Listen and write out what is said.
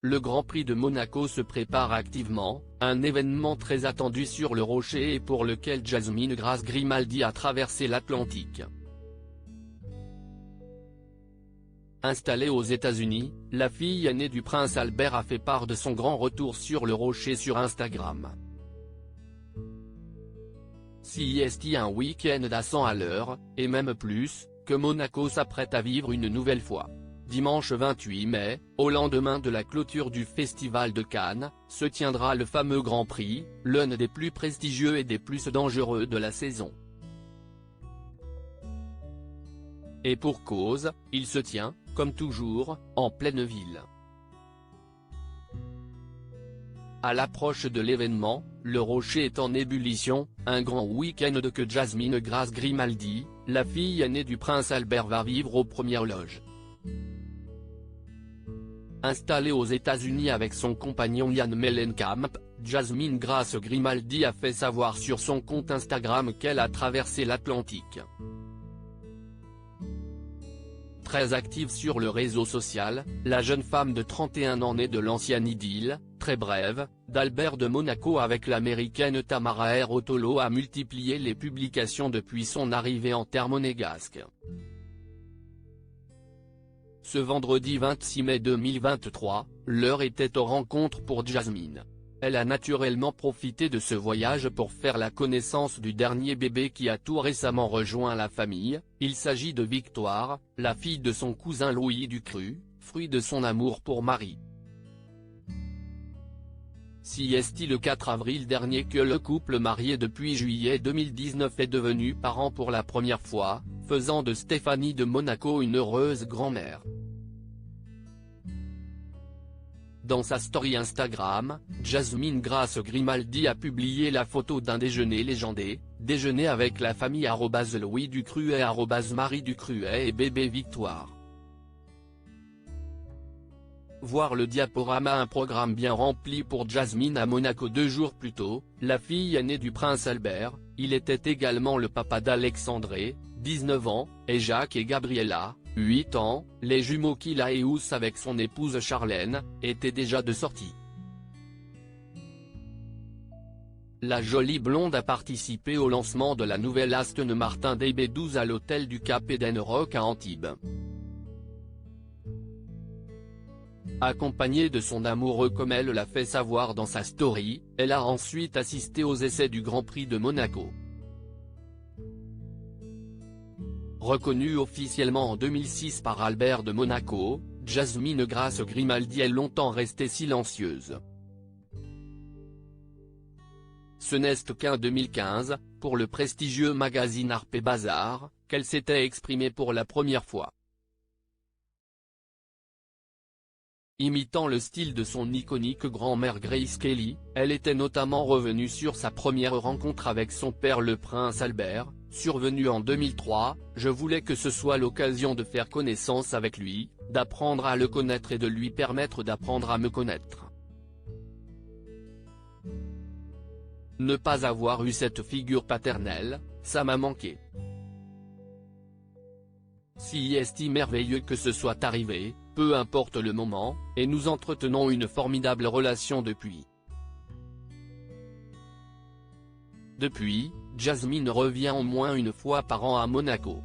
le Grand Prix de Monaco se prépare activement, un événement très attendu sur le rocher et pour lequel Jasmine Grace Grimaldi a traversé l'Atlantique. Installée aux États-Unis, la fille aînée du prince Albert a fait part de son grand retour sur le rocher sur Instagram. Si est un week-end à 100 à l'heure, et même plus, que Monaco s'apprête à vivre une nouvelle fois. Dimanche 28 mai, au lendemain de la clôture du Festival de Cannes, se tiendra le fameux Grand Prix, l'un des plus prestigieux et des plus dangereux de la saison. Et pour cause, il se tient, comme toujours, en pleine ville. À l'approche de l'événement, le rocher est en ébullition, un grand week-end que Jasmine Grace Grimaldi, la fille aînée du prince Albert va vivre aux premières loges. Installée aux États-Unis avec son compagnon Ian Mellencamp, Jasmine Grace Grimaldi a fait savoir sur son compte Instagram qu'elle a traversé l'Atlantique. Très active sur le réseau social, la jeune femme de 31 ans née de l'ancienne idylle, très brève, d'Albert de Monaco avec l'américaine Tamara Erotolo a multiplié les publications depuis son arrivée en terre monégasque. Ce vendredi 26 mai 2023, l'heure était aux rencontres pour Jasmine. Elle a naturellement profité de ce voyage pour faire la connaissance du dernier bébé qui a tout récemment rejoint la famille. Il s'agit de Victoire, la fille de son cousin Louis Ducru, fruit de son amour pour Marie. Si est le 4 avril dernier que le couple marié depuis juillet 2019 est devenu parent pour la première fois, faisant de Stéphanie de Monaco une heureuse grand-mère. Dans sa story Instagram, Jasmine Grace Grimaldi a publié la photo d'un déjeuner légendé, déjeuner avec la famille @Louis Ducruet @Marie Ducruet et bébé Victoire. Voir le diaporama. Un programme bien rempli pour Jasmine à Monaco 2 jours plus tôt, la fille aînée du prince Albert. Il était également le papa d'Alexandré, 19 ans, et Jacques et Gabriella, 8 ans, les jumeaux Kila et Ous avec son épouse Charlène, étaient déjà de sortie. La jolie blonde a participé au lancement de la nouvelle Aston Martin DB12 à l'hôtel du Cap Eden Rock à Antibes. Accompagnée de son amoureux comme elle l'a fait savoir dans sa story, elle a ensuite assisté aux essais du Grand Prix de Monaco. Reconnue officiellement en 2006 par Albert de Monaco, Jasmine Grace Grimaldi est longtemps restée silencieuse. Ce n'est qu'en 2015, pour le prestigieux magazine Harper's Bazaar, qu'elle s'était exprimée pour la première fois. Imitant le style de son iconique grand-mère Grace Kelly, elle était notamment revenue sur sa première rencontre avec son père le prince Albert, survenue en 2003, « Je voulais que ce soit l'occasion de faire connaissance avec lui, d'apprendre à le connaître et de lui permettre d'apprendre à me connaître. Ne pas avoir eu cette figure paternelle, ça m'a manqué. Si est merveilleux que ce soit arrivé, peu importe le moment, et nous entretenons une formidable relation depuis. » Depuis, Jasmine revient au moins une fois par an à Monaco.